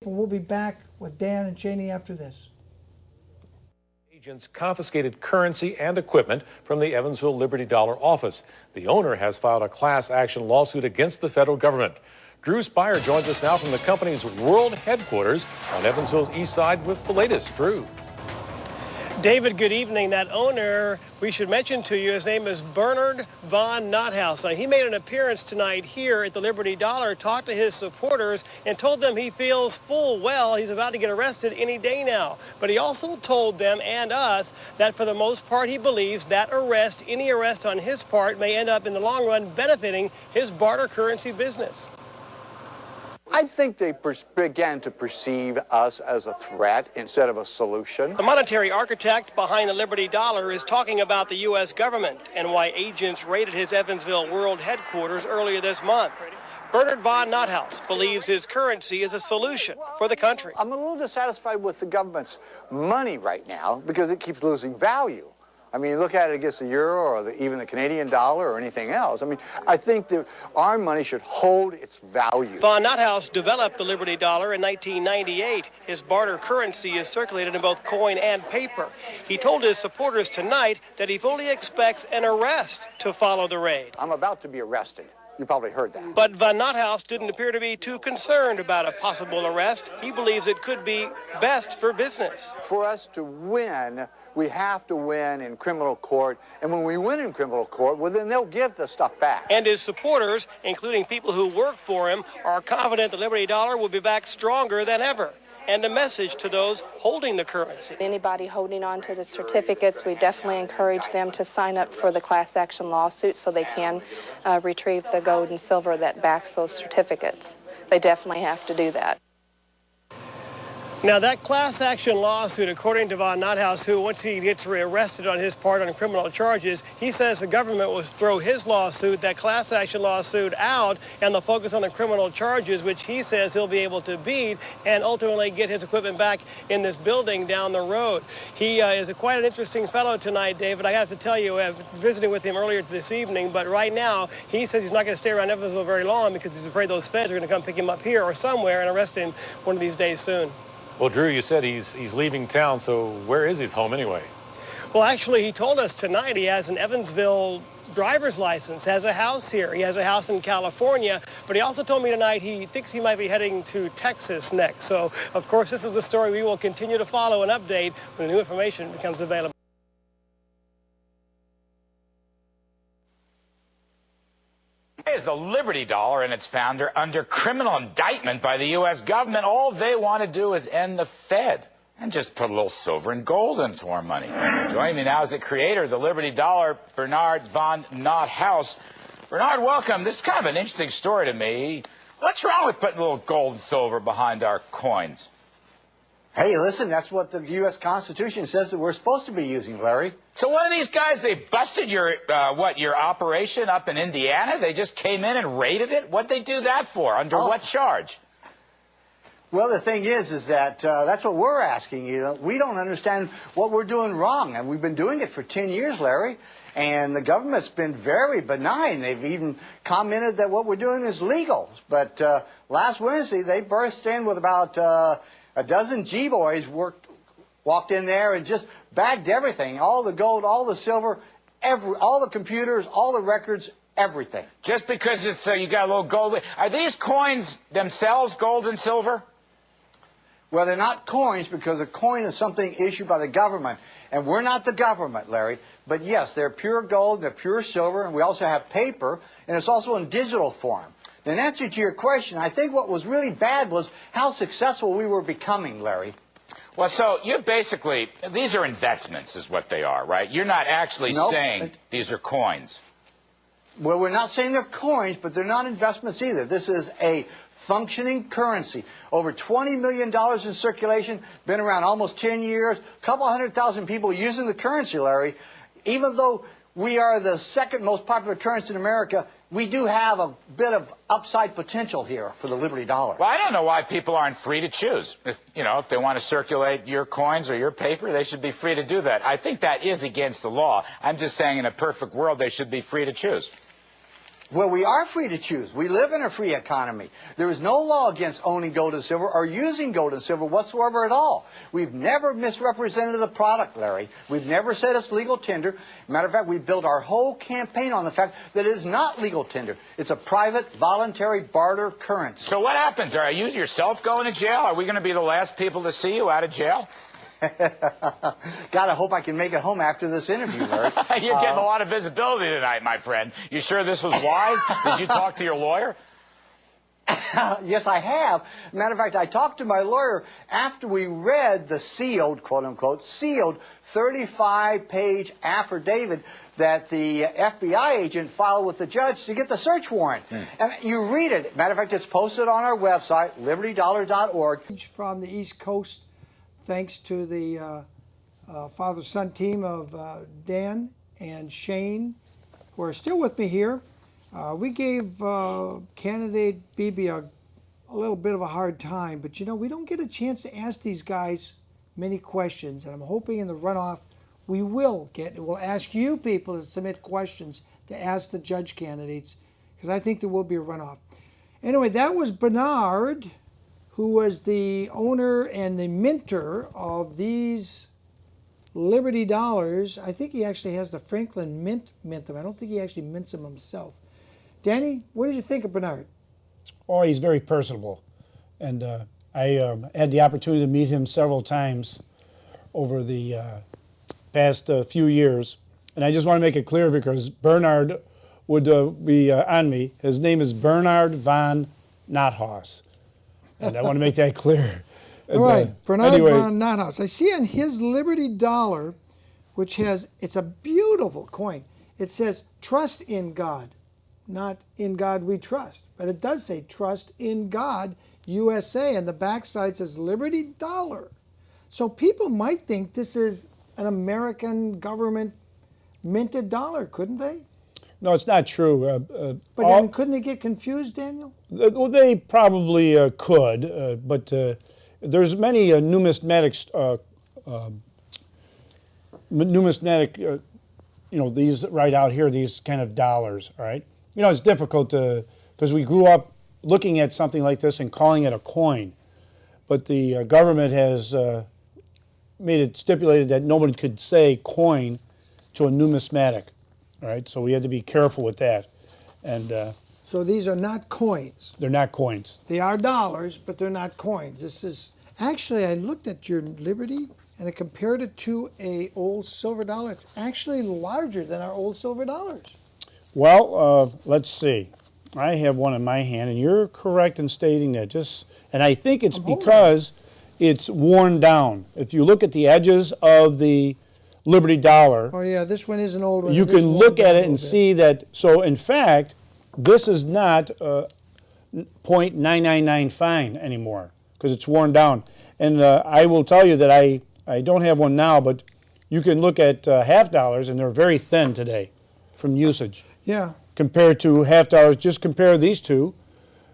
but we'll be back with Dan and Cheney after this. Agents confiscated currency and equipment from the Evansville Liberty Dollar office. The owner has filed a class action lawsuit against the federal government. Drew Spire joins us now from the company's world headquarters on Evansville's east side with the latest. Drew. David, good evening. That owner, we should mention to you, his name is Bernard von Nothaus. Now, he made an appearance tonight here at the Liberty Dollar, talked to his supporters, and told them he feels full well he's about to get arrested any day now. But he also told them and us that for the most part, he believes that arrest, any arrest on his part, may end up in the long run benefiting his barter currency business. I think they began to perceive us as a threat instead of a solution. The monetary architect behind the Liberty Dollar is talking about the U.S. government and why agents raided his Evansville world headquarters earlier this month. Bernard von Nothaus believes his currency is a solution for the country. I'm a little dissatisfied with the government's money right now because it keeps losing value. I mean, look at it against the euro or even the Canadian dollar or anything else. I mean, I think that our money should hold its value. Von Nothaus developed the Liberty Dollar in 1998. His barter currency is circulated in both coin and paper. He told his supporters tonight that he fully expects an arrest to follow the raid. I'm about to be arrested. You probably heard that. But von Nothaus didn't appear to be too concerned about a possible arrest. He believes it could be best for business. For us to win, we have to win in criminal court. And when we win in criminal court, well, then they'll give the stuff back. And his supporters, including people who work for him, are confident the Liberty Dollar will be back stronger than ever. And a message to those holding the currency. Anybody holding on to the certificates, we definitely encourage them to sign up for the class action lawsuit so they can retrieve the gold and silver that backs those certificates. They definitely have to do that. Now, that class action lawsuit, according to von Nothaus, who once he gets arrested on his part on criminal charges, he says the government will throw his lawsuit, that class action lawsuit, out, and they'll focus on the criminal charges, which he says he'll be able to beat and ultimately get his equipment back in this building down the road. He is quite an interesting fellow tonight, David. I have to tell you, I was visiting with him earlier this evening, but right now he says he's not going to stay around Evansville very long because he's afraid those feds are going to come pick him up here or somewhere and arrest him one of these days soon. Well, Drew, you said he's leaving town, so where is his home anyway? Well, actually, he told us tonight he has an Evansville driver's license, has a house here. He has a house in California, but he also told me tonight he thinks he might be heading to Texas next. So, of course, this is a story we will continue to follow and update when the new information becomes available. Is the Liberty Dollar and its founder under criminal indictment by the U.S. government? All they want to do is end the Fed and just put a little silver and gold into our money. Joining me now is the creator of the Liberty Dollar, Bernard von Nothaus. Bernard, welcome. This is kind of an interesting story to me. What's wrong with putting a little gold and silver behind our coins? Hey, listen, that's what the U.S. Constitution says that we're supposed to be using, Larry. So one of these guys, they busted your operation up in Indiana? They just came in and raided it? What'd they do that for? Under what charge? Well, the thing is that that's what we're asking you. We don't understand what we're doing wrong, and we've been doing it for 10 years, Larry, and the government's been very benign. They've even commented that what we're doing is legal. But last Wednesday, they burst in with about a dozen G-boys walked in there and just bagged everything, all the gold, all the silver, all the computers, all the records, everything. Just because it's you got a little gold. Are these coins themselves gold and silver? Well, they're not coins because a coin is something issued by the government. And we're not the government, Larry. But yes, they're pure gold, they're pure silver, and we also have paper, and it's also in digital form. In answer to your question, I think what was really bad was how successful we were becoming, Larry. Well, so you're basically, these are investments is what they are, right? You're not actually saying these are coins. Well, we're not saying they're coins, but they're not investments either. This is a functioning currency. Over $20 million in circulation, been around almost 10 years, a couple 100,000 people using the currency, Larry. Even though we are the second most popular currency in America, we do have a bit of upside potential here for the Liberty Dollar. Well, I don't know why people aren't free to choose. If they want to circulate your coins or your paper, they should be free to do that. I think that is against the law. I'm just saying in a perfect world, they should be free to choose. Well, we are free to choose. We live in a free economy. There is no law against owning gold and silver or using gold and silver whatsoever at all. We've never misrepresented the product, Larry. We've never said it's legal tender. Matter of fact, we built our whole campaign on the fact that it is not legal tender. It's a private, voluntary barter currency. So what happens? Are you yourself going to jail? Are we going to be the last people to see you out of jail? God, I hope I can make it home after this interview, Larry. You're getting a lot of visibility tonight, my friend. You sure this was wise? Did you talk to your lawyer? Yes, I have. Matter of fact, I talked to my lawyer after we read the sealed, quote-unquote, sealed 35-page affidavit that the FBI agent filed with the judge to get the search warrant. And you read it. Matter of fact, it's posted on our website, libertydollar.org. From the East Coast, thanks to the father-son team of Dan and Shane, who are still with me here. We gave candidate Beebe a little bit of a hard time, but you know, we don't get a chance to ask these guys many questions, and I'm hoping in the runoff we will get, we'll ask you people to submit questions to ask the judge candidates, because I think there will be a runoff. Anyway, that was Bernard, who was the owner and the minter of these Liberty dollars. I think he actually has the Franklin mint them. I don't think he actually mints them himself. Danny, what did you think of Bernard? Oh, he's very personable. And I had the opportunity to meet him several times over the past few years. And I just want to make it clear because Bernard would be on me. His name is Bernard von Nothaus. And I want to make that clear. All right, Bernard anyway, von Nothaus. I see on his Liberty dollar, which has, it's a beautiful coin. It says, trust in God, not in God we trust. But it does say, trust in God, USA. And the backside says, Liberty dollar. So people might think this is an American government minted dollar, couldn't they? no, it's not true. But then couldn't they get confused, Daniel? Well, they probably could, but there's many numismatic, these right out here, these kind of dollars, all right? You know, it's difficult to, because we grew up looking at something like this and calling it a coin, but the government has made it stipulated that nobody could say coin to a numismatic, all right? So we had to be careful with that. And So these are not coins. they're not coins. They are dollars, but they're not coins. This is, actually, I looked at your Liberty and I compared it to a old silver dollar. It's actually larger than our old silver dollars. Well, let's see. I have one in my hand, and you're correct in stating that. And I think it's because it's worn down. If you look at the edges of the Liberty dollar, Oh yeah, this one is an old one. you It is can worn look down at a it and little bit. see that. So, in fact, this is not .999 fine anymore because it's worn down. And I will tell you that I don't have one now, but you can look at half dollars, and they're very thin today from usage. Yeah. Compared to half dollars, just compare these two,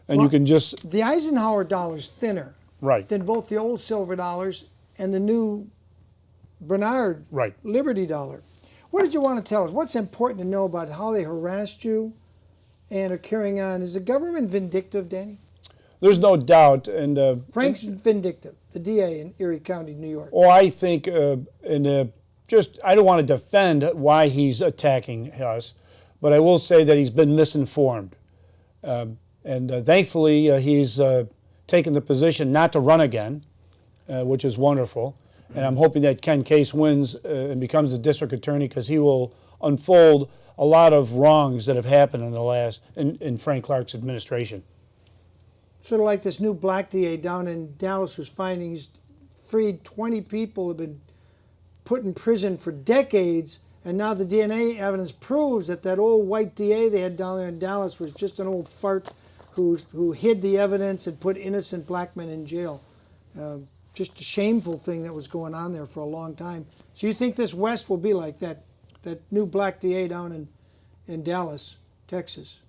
and you Well, can just, The Eisenhower dollar's thinner right, than both the old silver dollars and the new Bernard right. Liberty dollar. What did you want to tell us? What's important to know about how they harassed you and are carrying on? Is the government vindictive, Danny? There's no doubt, and Frank's vindictive, the DA in Erie County, New York. I think, I don't want to defend why he's attacking us, but I will say that he's been misinformed. Thankfully, he's taken the position not to run again, which is wonderful. And I'm hoping that Ken Case wins and becomes the district attorney because he will unfold a lot of wrongs that have happened in Frank Clark's administration. Sort of like this new black DA down in Dallas who's finding he's freed 20 people who have been put in prison for decades. And now the DNA evidence proves that old white DA they had down there in Dallas was just an old fart who hid the evidence and put innocent black men in jail. Just a shameful thing that was going on there for a long time. So you think this West will be like that new black DA down in Dallas, Texas?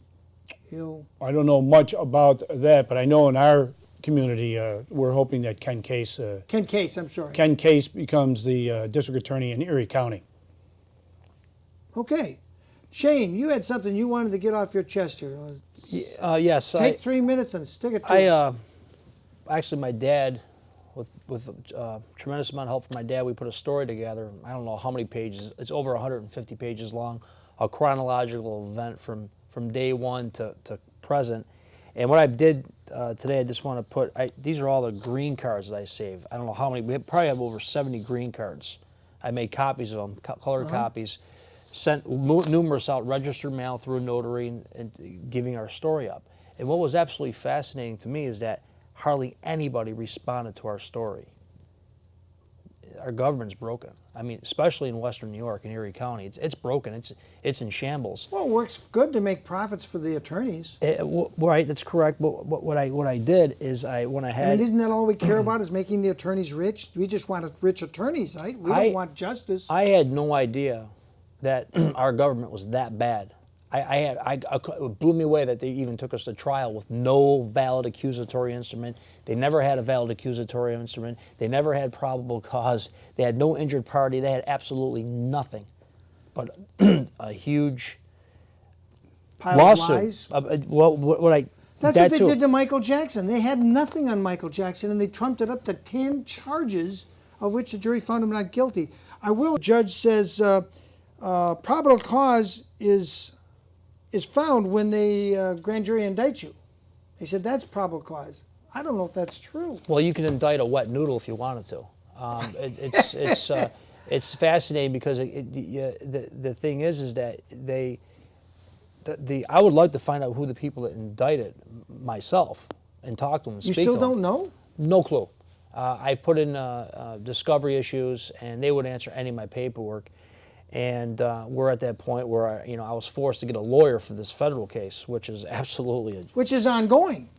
I don't know much about that, but I know in our community we're hoping that Ken Case becomes the district attorney in Erie County. Okay. Shane, you had something you wanted to get off your chest here. Yes. Take 3 minutes and stick it to us. Actually, my dad, with tremendous amount of help from my dad, we put a story together. I don't know how many pages. It's over 150 pages long, a chronological event from day one to present. And what I did today, I just want to put, these are all the green cards that I saved. I don't know how many, we probably have over 70 green cards. I made copies of them, colored copies, sent numerous out, registered mail through a notary, and giving our story up. And what was absolutely fascinating to me is that hardly anybody responded to our story. Our government's broken. I mean, especially in Western New York and Erie County, it's broken. It's in shambles. Well, it works good to make profits for the attorneys. Right, that's correct. But what I did is when I had. I mean, isn't that all we care about is making the attorneys rich? We just want rich attorneys, right? We don't want justice. I had no idea that our government was that bad. It blew me away that they even took us to trial with no valid accusatory instrument. They never had a valid accusatory instrument. They never had probable cause. They had no injured party. They had absolutely nothing but a huge Pile lawsuit. Of lies. That's what they did to Michael Jackson. They had nothing on Michael Jackson, and they trumped it up to 10 charges, of which the jury found him not guilty. The judge says probable cause is found when the grand jury indicts you. They said that's probable cause. I don't know if that's true. Well, you can indict a wet noodle if you wanted to. It's fascinating because the thing is that I would like to find out who the people that indicted myself and talk to them. You still don't know? No clue. I put in discovery issues, and they would answer any of my paperwork. And we're at that point where I was forced to get a lawyer for this federal case, which is absolutely which is ongoing.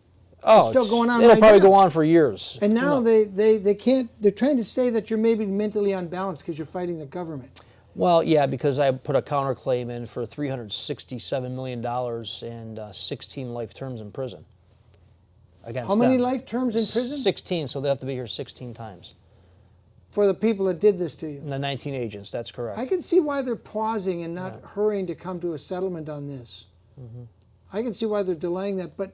It's still going on. It'll probably go on for years. And now they can't. They're trying to say that you're maybe mentally unbalanced because you're fighting the government. Well, yeah, because I put a counterclaim in for $367 million and 16 life terms in prison. Against How many them. life terms in prison? 16, so they have to be here 16 times. For the people that did this to you? The 19 agents, that's correct. I can see why they're pausing and not hurrying to come to a settlement on this. Mm-hmm. I can see why they're delaying that, but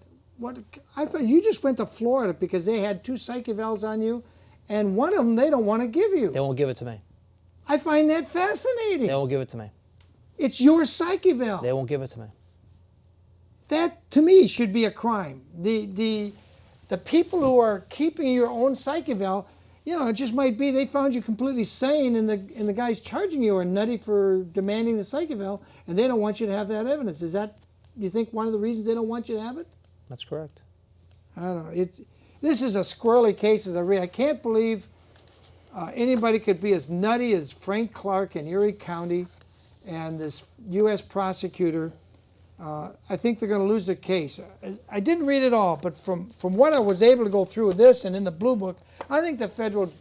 I thought you just went to Florida because they had 2 psych evals on you, and one of them they don't want to give you. They won't give it to me. I find that fascinating. They won't give it to me. It's your psych eval. They won't give it to me. That, to me, should be a crime. The people who are keeping your own psych eval, it just might be they found you completely sane, and the guys charging you are nutty for demanding the psych eval, and they don't want you to have that evidence. Is that, you think, one of the reasons they don't want you to have it? That's correct. I don't know. This is a squirrely case as I read. I can't believe anybody could be as nutty as Frank Clark in Erie County and this U.S. prosecutor. I think they're going to lose their case. I didn't read it all, but from what I was able to go through with this and in the Blue Book, I think the federal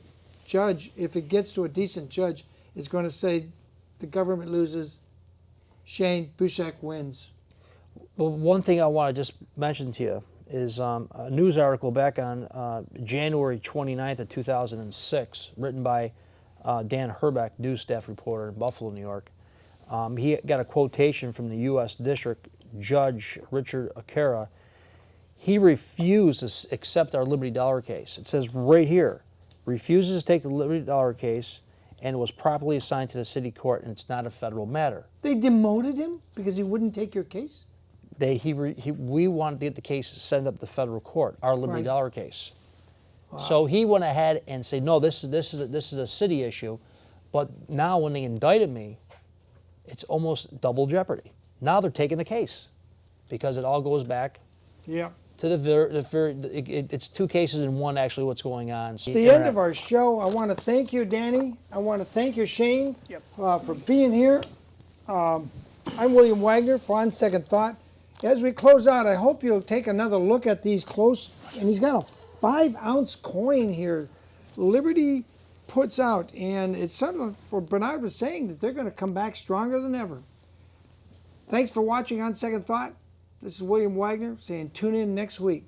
judge, if it gets to a decent judge, is going to say the government loses, Shane Bushak wins. Well, one thing I want to just mention to you is a news article back on January 29th of 2006, written by Dan Herbeck, news staff reporter in Buffalo, New York. He got a quotation from the U.S. District Judge Richard Akera. He refused to accept our Liberty Dollar case. It says right here, refuses to take the Liberty Dollar case, and it was properly assigned to the city court, and it's not a federal matter. They demoted him because he wouldn't take your case? We wanted to get the case sent up to federal court, our Liberty Dollar case. Wow. So he went ahead and said, no, this is a city issue. But now when they indicted me, it's almost double jeopardy. Now they're taking the case because it all goes back to it's 2 cases in one, actually, what's going on. So the end of our show. I want to thank you, Danny. I want to thank you, Shane, for being here. I'm William Wagner for On Second Thought. As we close out, I hope you'll take another look at these close, and he's got a 5-ounce coin here. Liberty puts out, and it's something for Bernard was saying that they're going to come back stronger than ever. Thanks for watching On Second Thought. This is William Wagner saying tune in next week.